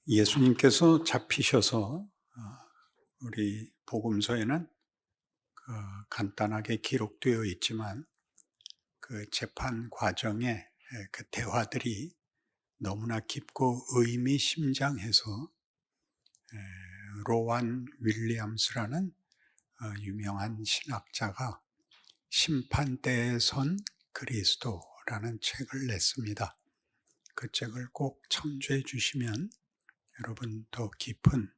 예수님께서 잡히셔서 우리 복음서에는 간단하게 기록되어 있지만 그 재판 과정에 그 대화들이 너무나 깊고 의미심장해서 로완 윌리엄스라는 유명한 신학자가 심판대에 선 그리스도라는 책을 냈습니다. 그 책을 꼭 참조해 주시면 여러분 더 깊은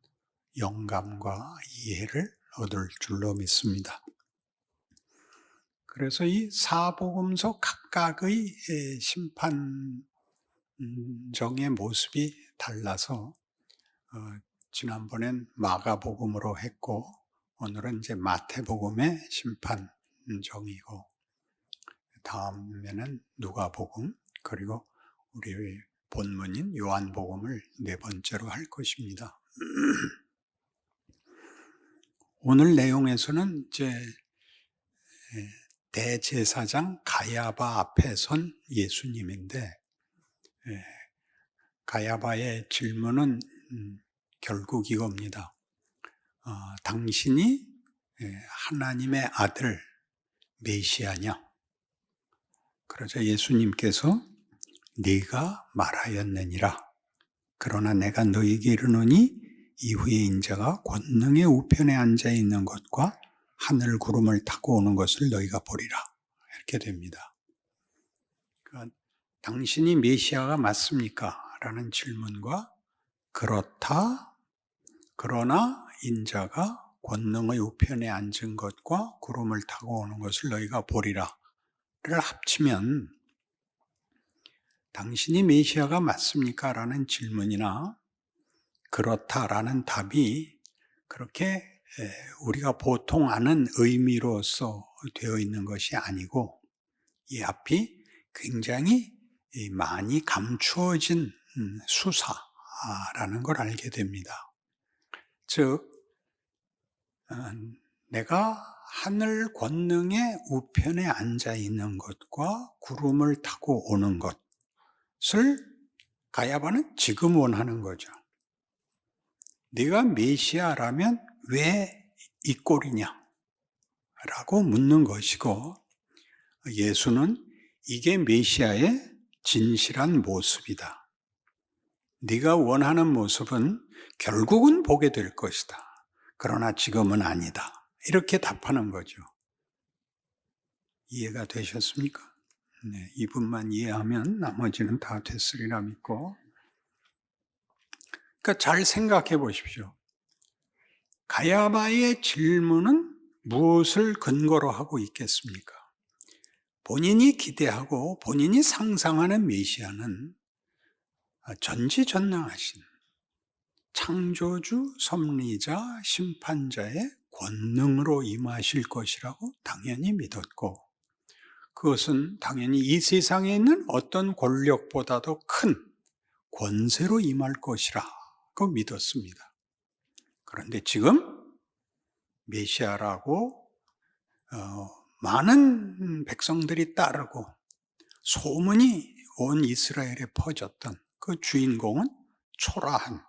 영감과 이해를 얻을 줄로 믿습니다. 그래서 이 사복음서 각각의 심판정의 모습이 달라서 지난번엔 마가복음으로 했고 오늘은 이제 마태복음의 심판정이고 다음에는 누가복음 그리고 우리 본문인 요한복음을 네 번째로 할 것입니다. 오늘 내용에서는 이제 대제사장 가야바 앞에 선 예수님인데 가야바의 질문은 결국 이겁니다. 당신이 하나님의 아들 메시아냐? 그러자 예수님께서 네가 말하였느니라. 그러나 내가 너희에게 이르노니 이후에 인자가 권능의 우편에 앉아 있는 것과 하늘 구름을 타고 오는 것을 너희가 보리라. 이렇게 됩니다. 그러니까 당신이 메시아가 맞습니까? 라는 질문과 그렇다. 그러나 인자가 권능의 우편에 앉은 것과 구름을 타고 오는 것을 너희가 보리라. 를 합치면 당신이 메시아가 맞습니까? 라는 질문이나 그렇다라는 답이 그렇게 우리가 보통 아는 의미로서 되어 있는 것이 아니고 이 앞이 굉장히 많이 감추어진 수사라는 걸 알게 됩니다. 즉, 내가 하늘 권능의 우편에 앉아 있는 것과 구름을 타고 오는 것을 가야바는 지금 원하는 거죠. 네가 메시아라면 왜 이 꼴이냐? 라고 묻는 것이고 예수는 이게 메시아의 진실한 모습이다. 네가 원하는 모습은 결국은 보게 될 것이다. 그러나 지금은 아니다. 이렇게 답하는 거죠. 이해가 되셨습니까? 네, 이 부분만 이해하면 나머지는 다 됐으리라 믿고 그러니까 잘 생각해 보십시오. 가야바의 질문은 무엇을 근거로 하고 있겠습니까? 본인이 기대하고 본인이 상상하는 메시아는 전지전능하신 창조주, 섭리자, 심판자의 권능으로 임하실 것이라고 당연히 믿었고 그것은 당연히 이 세상에 있는 어떤 권력보다도 큰 권세로 임할 것이라고 믿었습니다. 그런데 지금 메시아라고 많은 백성들이 따르고 소문이 온 이스라엘에 퍼졌던 그 주인공은 초라한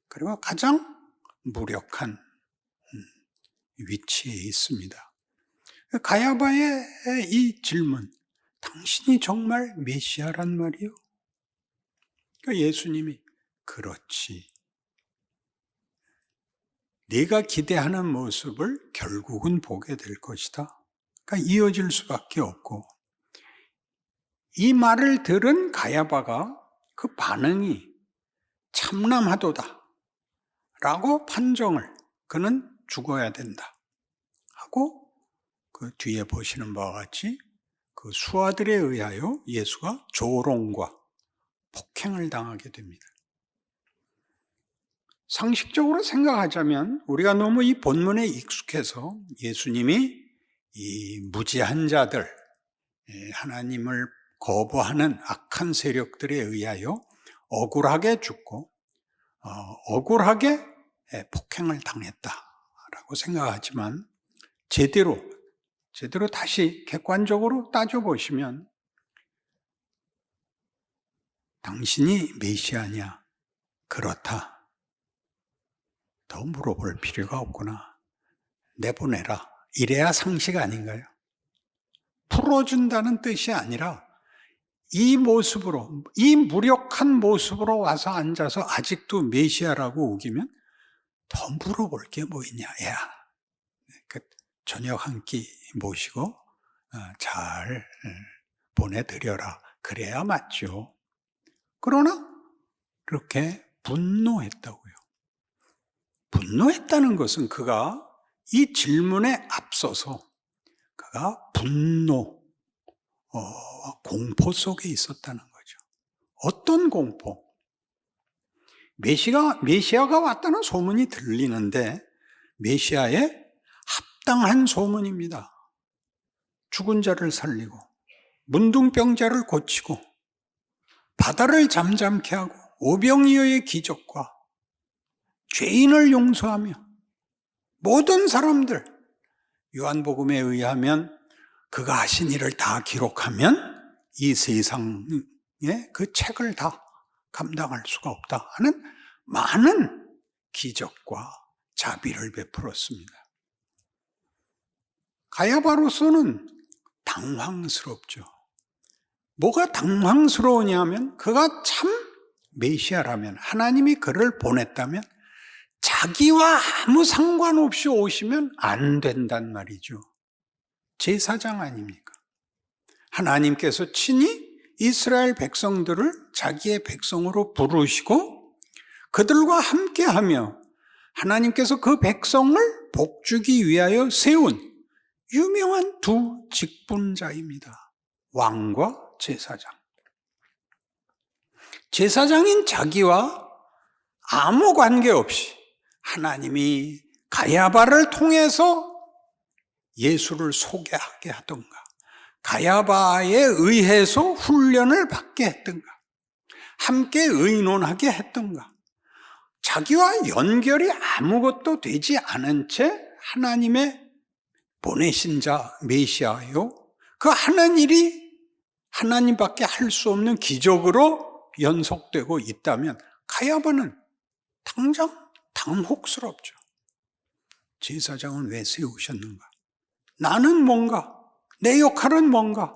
그리고 가장 무력한 위치에 있습니다. 가야바의 이 질문, 당신이 정말 메시아란 말이요? 그러니까 예수님이 그렇지. 네가 기대하는 모습을 결국은 보게 될 것이다. 그러니까 이어질 수밖에 없고 이 말을 들은 가야바가 그 반응이 참남하도다 라고 판정을 그는 죽어야 된다 하고 그 뒤에 보시는 바와 같이 그 수하들에 의하여 예수가 조롱과 폭행을 당하게 됩니다. 상식적으로 생각하자면 우리가 너무 이 본문에 익숙해서 예수님이 이 무지한 자들, 하나님을 거부하는 악한 세력들에 의하여 억울하게 죽고 억울하게 폭행을 당했다라고 생각하지만 제대로 다시 객관적으로 따져보시면 당신이 메시아냐? 그렇다. 더 물어볼 필요가 없구나. 내보내라. 이래야 상식 아닌가요? 풀어준다는 뜻이 아니라 이 모습으로, 이 무력한 모습으로 와서 앉아서 아직도 메시아라고 우기면 더 물어볼 게 뭐 있냐. 야, 저녁 한 끼 모시고 잘 보내드려라. 그래야 맞죠. 그러나 그렇게 분노했다고요. 분노했다는 것은 그가 이 질문에 앞서서 그가 분노, 공포 속에 있었다는 거죠. 어떤 공포? 메시아가 왔다는 소문이 들리는데 메시아의 합당한 소문입니다. 죽은 자를 살리고 문둥병자를 고치고 바다를 잠잠케 하고 오병이어의 기적과 죄인을 용서하며 모든 사람들, 요한복음에 의하면 그가 하신 일을 다 기록하면 이 세상의 그 책을 다 감당할 수가 없다 하는 많은 기적과 자비를 베풀었습니다. 가야바로서는 당황스럽죠. 뭐가 당황스러우냐면 그가 참 메시아라면, 하나님이 그를 보냈다면 자기와 아무 상관없이 오시면 안 된단 말이죠. 제사장 아닙니까? 하나님께서 친히 이스라엘 백성들을 자기의 백성으로 부르시고 그들과 함께하며 하나님께서 그 백성을 복주기 위하여 세운 유명한 두 직분자입니다. 왕과 제사장. 제사장인 자기와 아무 관계없이 하나님이 가야바를 통해서 예수를 소개하게 하던가, 가야바에 의해서 훈련을 받게 했던가, 함께 의논하게 했던가, 자기와 연결이 아무것도 되지 않은 채 하나님의 보내신 자 메시아요, 그 하는 일이 하나님밖에 할 수 없는 기적으로 연속되고 있다면 가야바는 당장 당혹스럽죠. 제사장은 왜 세우셨는가? 나는 뭔가? 내 역할은 뭔가?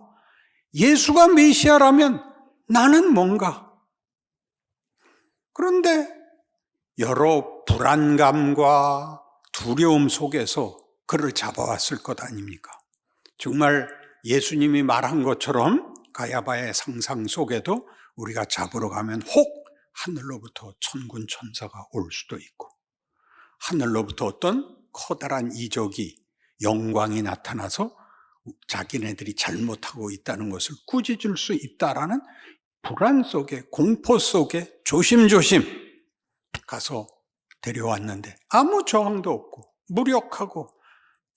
예수가 메시아라면 나는 뭔가? 그런데 여러 불안감과 두려움 속에서 그를 잡아왔을 것 아닙니까? 정말 예수님이 말한 것처럼 가야바의 상상 속에도 우리가 잡으러 가면 혹 하늘로부터 천군 천사가 올 수도 있고, 하늘로부터 어떤 커다란 이적이, 영광이 나타나서 자기네들이 잘못하고 있다는 것을 꾸짖을 수 있다라는 불안 속에, 공포 속에 조심조심 가서 데려왔는데 아무 저항도 없고 무력하고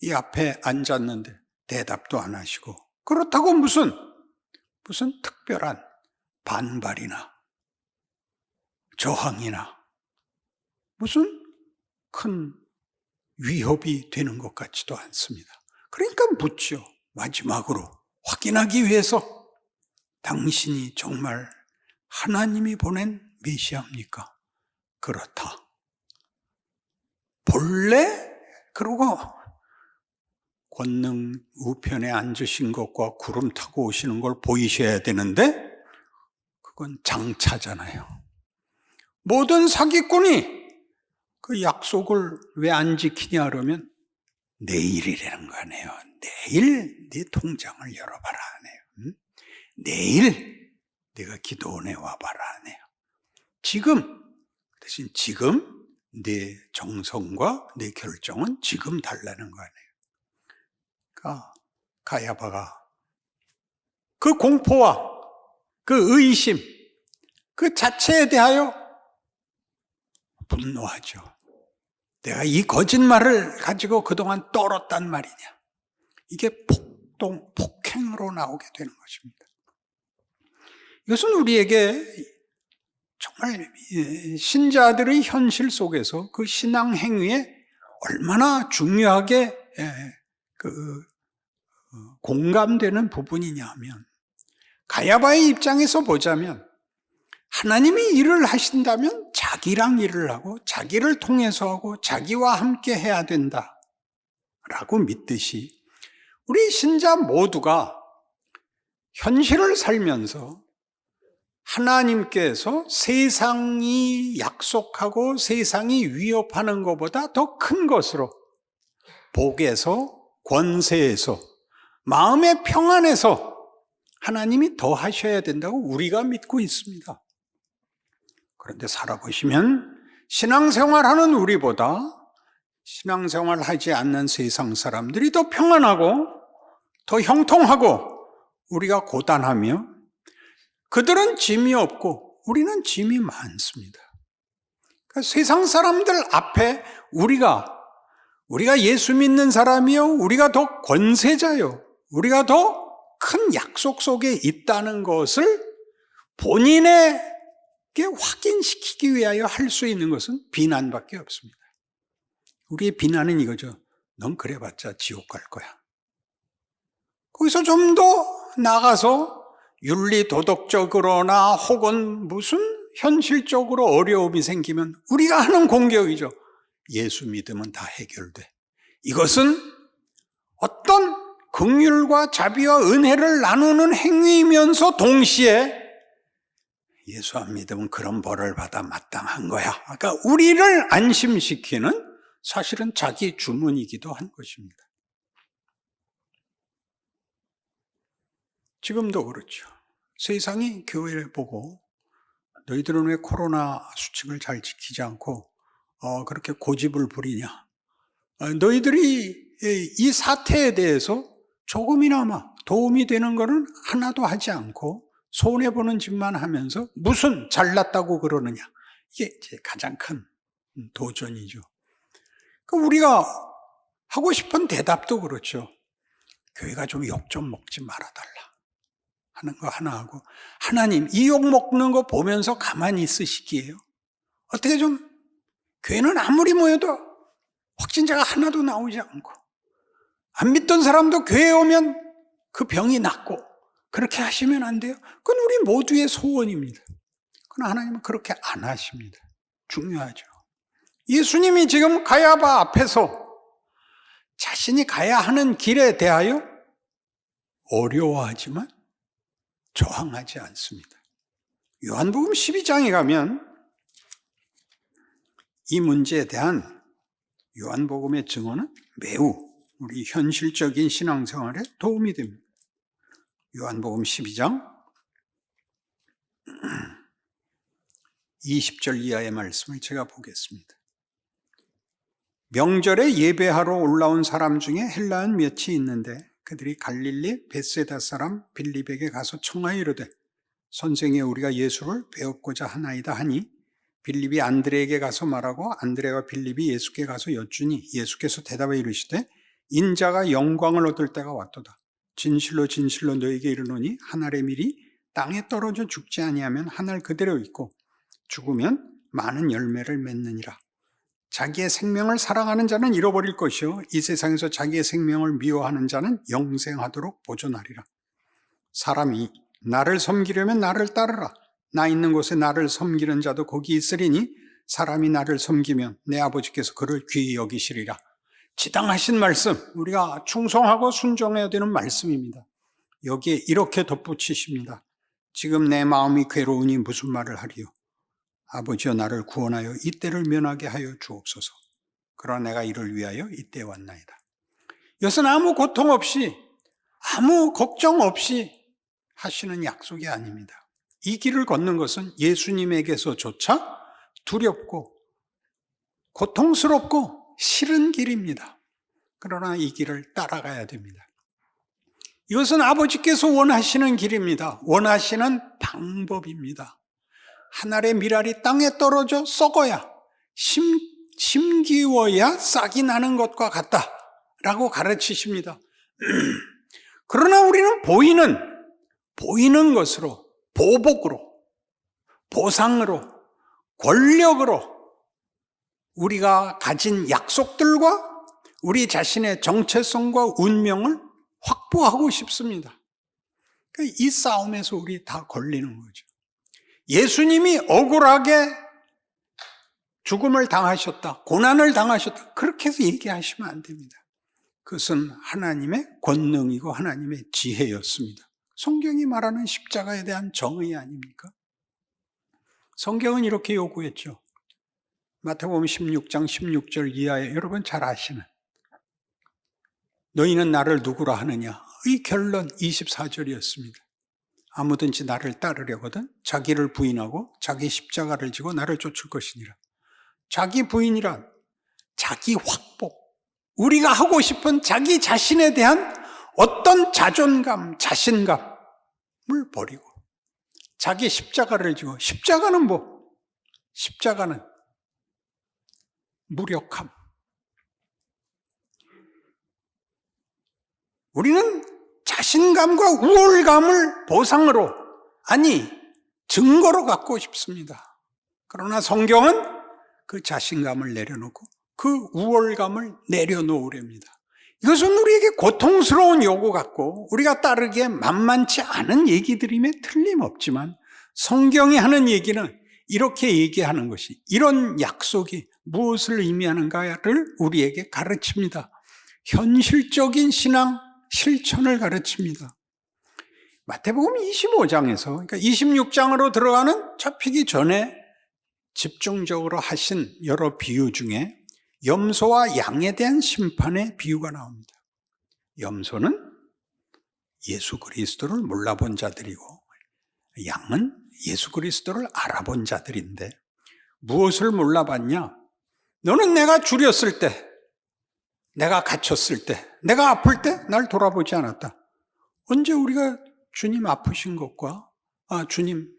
이 앞에 앉았는데 대답도 안 하시고, 그렇다고 무슨 특별한 반발이나 저항이나 무슨 큰 위협이 되는 것 같지도 않습니다. 그러니까 묻죠. 마지막으로 확인하기 위해서 당신이 정말 하나님이 보낸 메시아입니까? 그렇다. 본래 그러고 권능 우편에 앉으신 것과 구름 타고 오시는 걸 보이셔야 되는데 그건 장차잖아요. 모든 사기꾼이 그 약속을 왜 안 지키냐 그러면 내일이라는 거 아니에요. 내일 네 통장을 열어봐라 하네요. 내일 네가 기도원에 와봐라 하네요. 지금, 대신 지금 네 정성과 네 결정은 지금 달라는 거 아니에요. 그러니까 가야바가 그 공포와 그 의심, 그 자체에 대하여 분노하죠. 내가 이 거짓말을 가지고 그동안 떨었단 말이냐. 이게 폭행으로 나오게 되는 것입니다. 이것은 우리에게 정말 신자들의 현실 속에서 그 신앙 행위에 얼마나 중요하게 공감되는 부분이냐 하면, 가야바의 입장에서 보자면 하나님이 일을 하신다면 자기랑 일을 하고 자기를 통해서 하고 자기와 함께 해야 된다라고 믿듯이 우리 신자 모두가 현실을 살면서 하나님께서 세상이 약속하고 세상이 위협하는 것보다 더 큰 것으로 복에서 권세에서 마음의 평안에서 하나님이 더 하셔야 된다고 우리가 믿고 있습니다. 그런데 살아보시면 신앙생활하는 우리보다 신앙생활하지 않는 세상 사람들이 더 평안하고 더 형통하고 우리가 고단하며 그들은 짐이 없고 우리는 짐이 많습니다. 그러니까 세상 사람들 앞에 우리가 예수 믿는 사람이요, 우리가 더 권세자요, 우리가 더 큰 약속 속에 있다는 것을 본인에게 확인시키기 위하여 할 수 있는 것은 비난밖에 없습니다. 우리의 비난은 이거죠. 넌 그래봤자 지옥 갈 거야. 거기서 좀 더 나가서 윤리 도덕적으로나 혹은 무슨 현실적으로 어려움이 생기면 우리가 하는 공격이죠. 예수 믿으면 다 해결돼. 이것은 어떤 긍휼과 자비와 은혜를 나누는 행위이면서 동시에 예수 안 믿으면 그런 벌을 받아 마땅한 거야. 그러니까 우리를 안심시키는 사실은 자기 주문이기도 한 것입니다. 지금도 그렇죠. 세상이 교회를 보고 너희들은 왜 코로나 수칙을 잘 지키지 않고 그렇게 고집을 부리냐. 너희들이 이 사태에 대해서 조금이나마 도움이 되는 것은 하나도 하지 않고 손해보는 짓만 하면서 무슨 잘났다고 그러느냐. 이게 가장 큰 도전이죠. 우리가 하고 싶은 대답도 그렇죠. 교회가 좀 욕 좀 먹지 말아달라 하는 거 하나 하고, 하나님 이 욕 먹는 거 보면서 가만히 있으시기에요. 어떻게 좀 교회는 아무리 모여도 확진자가 하나도 나오지 않고 안 믿던 사람도 교회에 오면 그 병이 낫고 그렇게 하시면 안 돼요? 그건 우리 모두의 소원입니다. 그러나 하나님은 그렇게 안 하십니다. 중요하죠. 예수님이 지금 가야바 앞에서 자신이 가야 하는 길에 대하여 어려워하지만 저항하지 않습니다. 요한복음 12장에 가면 이 문제에 대한 요한복음의 증언은 매우 우리 현실적인 신앙생활에 도움이 됩니다. 요한복음 12장 20절 이하의 말씀을 제가 보겠습니다. 명절에 예배하러 올라온 사람 중에 헬라인 몇이 있는데 그들이 갈릴리 벳세다 사람 빌립에게 가서 청하여 이르되 선생이여 우리가 예수를 배웠고자 하나이다 하니 빌립이 안드레에게 가서 말하고 안드레와 빌립이 예수께 가서 여쭈니 예수께서 대답하여 이르시되 인자가 영광을 얻을 때가 왔도다. 진실로 진실로 너에게 이르노니 한 알의 밀이 땅에 떨어져 죽지 아니하면 한 알 그대로 있고 죽으면 많은 열매를 맺느니라. 자기의 생명을 사랑하는 자는 잃어버릴 것이요 이 세상에서 자기의 생명을 미워하는 자는 영생하도록 보존하리라. 사람이 나를 섬기려면 나를 따르라. 나 있는 곳에 나를 섬기는 자도 거기 있으리니 사람이 나를 섬기면 내 아버지께서 그를 귀히 여기시리라. 지당하신 말씀, 우리가 충성하고 순종해야 되는 말씀입니다. 여기에 이렇게 덧붙이십니다. 지금 내 마음이 괴로우니 무슨 말을 하리요. 아버지여 나를 구원하여 이때를 면하게 하여 주옵소서. 그러나 내가 이를 위하여 이때에 왔나이다. 이것은 아무 고통 없이 아무 걱정 없이 하시는 약속이 아닙니다. 이 길을 걷는 것은 예수님에게서조차 두렵고 고통스럽고 싫은 길입니다. 그러나 이 길을 따라가야 됩니다. 이것은 아버지께서 원하시는 길입니다. 원하시는 방법입니다. 한 알의 밀알이 땅에 떨어져 썩어야 심기워야 싹이 나는 것과 같다라고 가르치십니다. 그러나 우리는 보이는 것으로, 보복으로, 보상으로, 권력으로 우리가 가진 약속들과 우리 자신의 정체성과 운명을 확보하고 싶습니다. 이 싸움에서 우리 다 걸리는 거죠. 예수님이 억울하게 죽음을 당하셨다, 고난을 당하셨다, 그렇게 해서 얘기하시면 안 됩니다. 그것은 하나님의 권능이고 하나님의 지혜였습니다. 성경이 말하는 십자가에 대한 정의 아닙니까? 성경은 이렇게 요구했죠. 마태복음 16장 16절 이하에 여러분 잘 아시는 너희는 나를 누구라 하느냐? 의 결론 24절이었습니다. 아무든지 나를 따르려거든 자기를 부인하고 자기 십자가를 지고 나를 쫓을 것이니라. 자기 부인이란 자기 확보, 우리가 하고 싶은 자기 자신에 대한 어떤 자존감, 자신감을 버리고 자기 십자가를 지고, 십자가는 뭐? 십자가는 무력함. 우리는 자신감과 우월감을 보상으로, 아니 증거로 갖고 싶습니다. 그러나 성경은 그 자신감을 내려놓고 그 우월감을 내려놓으랍니다. 이것은 우리에게 고통스러운 요구 같고 우리가 따르기에 만만치 않은 얘기들임에 틀림없지만 성경이 하는 얘기는 이렇게 얘기하는 것이, 이런 약속이 무엇을 의미하는가를 우리에게 가르칩니다. 현실적인 신앙 실천을 가르칩니다. 마태복음 25장에서, 그러니까 26장으로 들어가는 잡히기 전에 집중적으로 하신 여러 비유 중에 염소와 양에 대한 심판의 비유가 나옵니다. 염소는 예수 그리스도를 몰라본 자들이고 양은 예수 그리스도를 알아본 자들인데 무엇을 몰라봤냐? 너는 내가 줄였을 때, 내가 갇혔을 때, 내가 아플 때 날 돌아보지 않았다. 언제 우리가 주님 아프신 것과 주님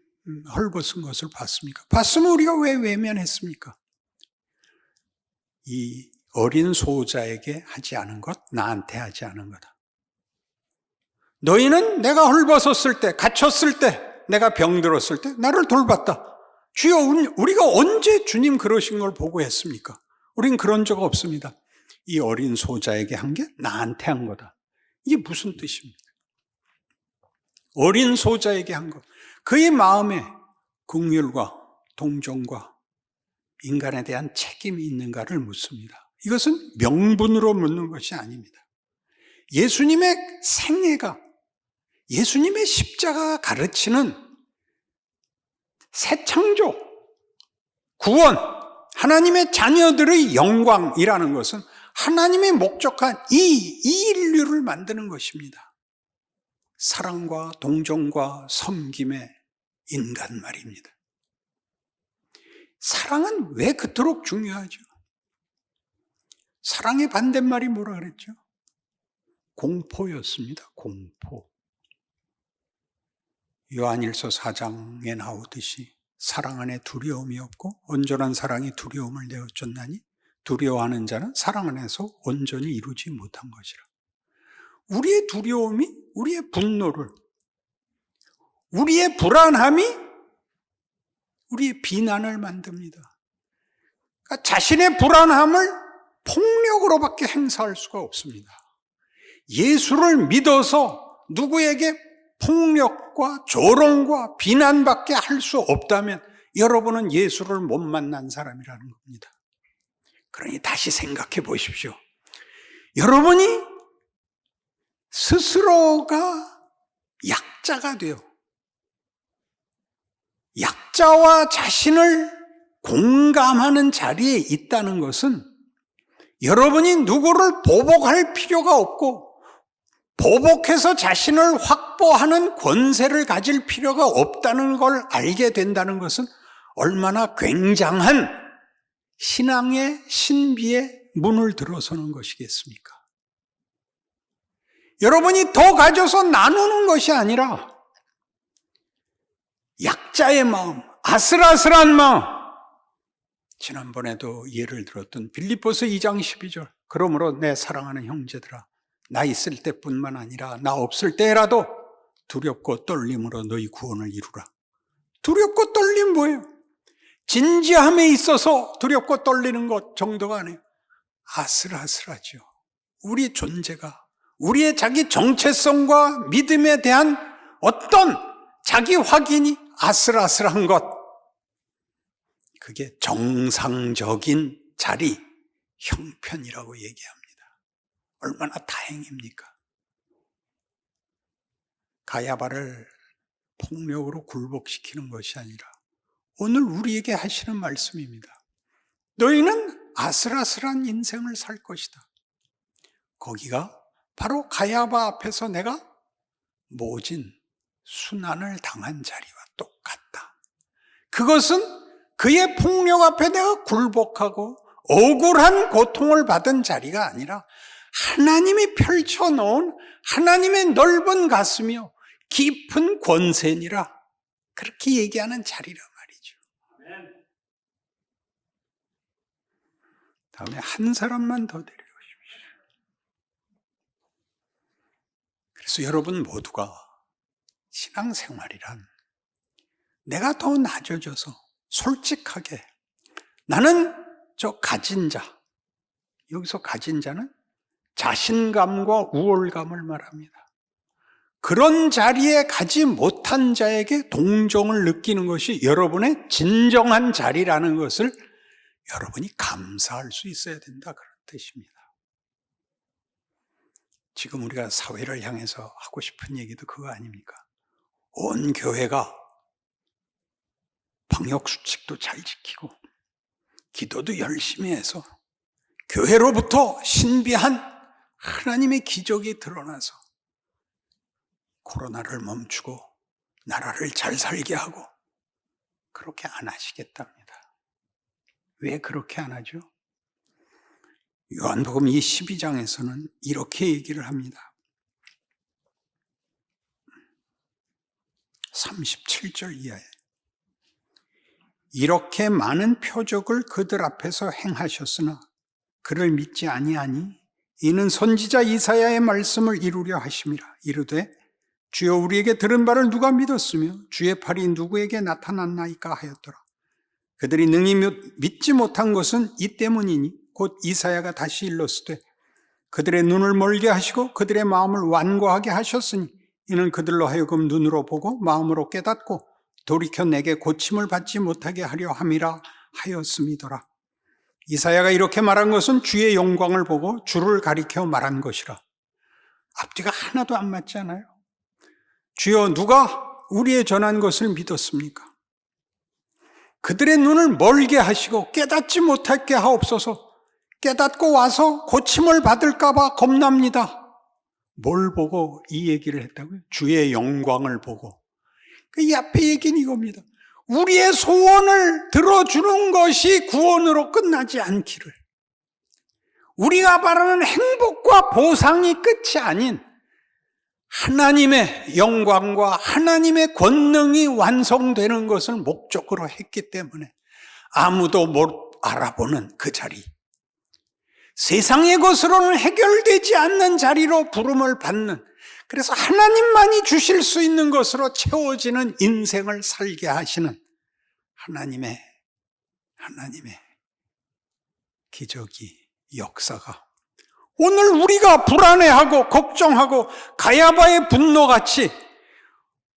헐벗은 것을 봤습니까? 봤으면 우리가 왜 외면했습니까? 이 어린 소자에게 하지 않은 것, 나한테 하지 않은 거다. 너희는 내가 헐벗었을 때, 갇혔을 때, 내가 병들었을 때 나를 돌봤다. 주여, 우리가 언제 주님 그러신 걸 보고 했습니까? 우린 그런 적 없습니다. 이 어린 소자에게 한 게 나한테 한 거다. 이게 무슨 뜻입니까? 어린 소자에게 한 것, 그의 마음에 긍휼과 동정과 인간에 대한 책임이 있는가를 묻습니다. 이것은 명분으로 묻는 것이 아닙니다. 예수님의 생애가, 예수님의 십자가가 가르치는 새 창조, 구원, 하나님의 자녀들의 영광이라는 것은 하나님의 목적한 이 인류를 만드는 것입니다. 사랑과 동정과 섬김의 인간 말입니다. 사랑은 왜 그토록 중요하죠? 사랑의 반대말이 뭐라 그랬죠? 공포였습니다. 공포. 요한일서 4장에 나오듯이 사랑 안에 두려움이 없고 온전한 사랑이 두려움을 내어쫓나니 두려워하는 자는 사랑 안에서 온전히 이루지 못한 것이라. 우리의 두려움이 우리의 분노를, 우리의 불안함이 우리의 비난을 만듭니다. 그러니까 자신의 불안함을 폭력으로밖에 행사할 수가 없습니다. 예수를 믿어서 누구에게 폭력과 조롱과 비난밖에 할 수 없다면 여러분은 예수를 못 만난 사람이라는 겁니다. 그러니 다시 생각해 보십시오. 여러분이 스스로가 약자가 돼요. 약자와 자신을 공감하는 자리에 있다는 것은 여러분이 누구를 보복할 필요가 없고 보복해서 자신을 확보하는 권세를 가질 필요가 없다는 걸 알게 된다는 것은 얼마나 굉장한 신앙의 신비의 문을 들어서는 것이겠습니까? 여러분이 더 가져서 나누는 것이 아니라 약자의 마음, 아슬아슬한 마음. 지난번에도 예를 들었던 빌립보서 2장 12절. 그러므로 내 사랑하는 형제들아, 나 있을 때뿐만 아니라 나 없을 때라도 두렵고 떨림으로 너희 구원을 이루라. 두렵고 떨림 뭐예요? 진지함에 있어서 두렵고 떨리는 것 정도가 아니에요. 아슬아슬하죠. 우리 존재가, 우리의 자기 정체성과 믿음에 대한 어떤 자기 확인이 아슬아슬한 것, 그게 정상적인 자리, 형편이라고 얘기합니다. 얼마나 다행입니까? 가야바를 폭력으로 굴복시키는 것이 아니라 오늘 우리에게 하시는 말씀입니다. 너희는 아슬아슬한 인생을 살 것이다. 거기가 바로 가야바 앞에서 내가 모진 순환을 당한 자리와 똑같다. 그것은 그의 폭력 앞에 내가 굴복하고 억울한 고통을 받은 자리가 아니라 하나님이 펼쳐놓은 하나님의 넓은 가슴이요 깊은 권세니라, 그렇게 얘기하는 자리란 말이죠. 다음에 한 사람만 더 데려오십시오. 그래서 여러분 모두가 신앙생활이란 내가 더 낮아져서 솔직하게 나는 저 가진 자, 여기서 가진 자는 자신감과 우월감을 말합니다. 그런 자리에 가지 못한 자에게 동정을 느끼는 것이 여러분의 진정한 자리라는 것을 여러분이 감사할 수 있어야 된다, 그런 뜻입니다. 지금 우리가 사회를 향해서 하고 싶은 얘기도 그거 아닙니까? 온 교회가 방역수칙도 잘 지키고 기도도 열심히 해서 교회로부터 신비한 하나님의 기적이 드러나서 코로나를 멈추고 나라를 잘 살게 하고, 그렇게 안 하시겠답니다. 왜 그렇게 안 하죠? 요한복음 이 12장에서는 이렇게 얘기를 합니다. 37절 이하에 이렇게 많은 표적을 그들 앞에서 행하셨으나 그를 믿지 아니하니 이는 선지자 이사야의 말씀을 이루려 하심이라. 이르되 주여 우리에게 들은 바를 누가 믿었으며 주의 팔이 누구에게 나타났나이까 하였더라. 그들이 능히 믿지 못한 것은 이 때문이니 곧 이사야가 다시 일렀으되 그들의 눈을 멀게 하시고 그들의 마음을 완고하게 하셨으니 이는 그들로 하여금 눈으로 보고 마음으로 깨닫고 돌이켜 내게 고침을 받지 못하게 하려 함이라 하였음이더라. 이사야가 이렇게 말한 것은 주의 영광을 보고 주를 가리켜 말한 것이라. 앞뒤가 하나도 안 맞지 않아요? 주여 누가 우리의 전한 것을 믿었습니까? 그들의 눈을 멀게 하시고 깨닫지 못하게 하옵소서. 깨닫고 와서 고침을 받을까 봐 겁납니다. 뭘 보고 이 얘기를 했다고요? 주의 영광을 보고. 이 앞에 얘기는 이겁니다. 우리의 소원을 들어주는 것이 구원으로 끝나지 않기를, 우리가 바라는 행복과 보상이 끝이 아닌 하나님의 영광과 하나님의 권능이 완성되는 것을 목적으로 했기 때문에 아무도 못 알아보는 그 자리, 세상의 것으로는 해결되지 않는 자리로 부름을 받는, 그래서 하나님만이 주실 수 있는 것으로 채워지는 인생을 살게 하시는 하나님의 기적이, 역사가 오늘 우리가 불안해하고 걱정하고 가야바의 분노같이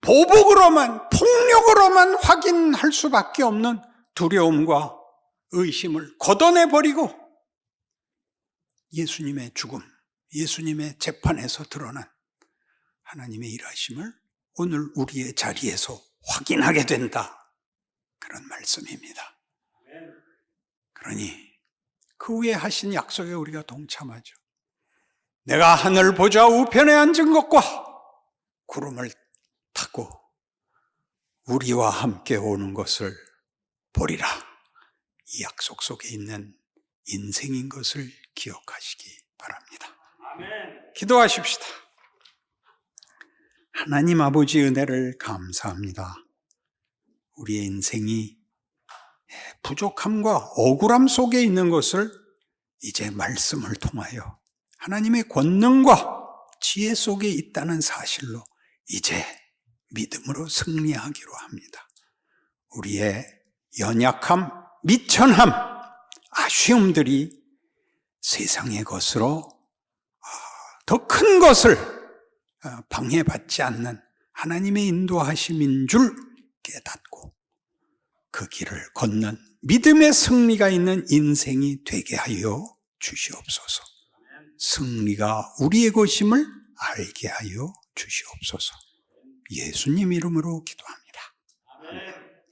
보복으로만, 폭력으로만 확인할 수밖에 없는 두려움과 의심을 걷어내버리고 예수님의 죽음, 예수님의 재판에서 드러난 하나님의 일하심을 오늘 우리의 자리에서 확인하게 된다, 그런 말씀입니다. 그러니 그 후에 하신 약속에 우리가 동참하죠. 내가 하늘 보좌 우편에 앉은 것과 구름을 타고 우리와 함께 오는 것을 보리라. 이 약속 속에 있는 인생인 것을 기억하시기 바랍니다. 아멘. 기도하십시다. 하나님 아버지 은혜를 감사합니다. 우리의 인생이 부족함과 억울함 속에 있는 것을 이제 말씀을 통하여 하나님의 권능과 지혜 속에 있다는 사실로 이제 믿음으로 승리하기로 합니다. 우리의 연약함, 미천함, 아쉬움들이 세상의 것으로 더 큰 것을 방해받지 않는 하나님의 인도하심인 줄 깨닫고 그 길을 걷는 믿음의 승리가 있는 인생이 되게 하여 주시옵소서. 승리가 우리의 것임을 알게 하여 주시옵소서. 예수님 이름으로 기도합니다.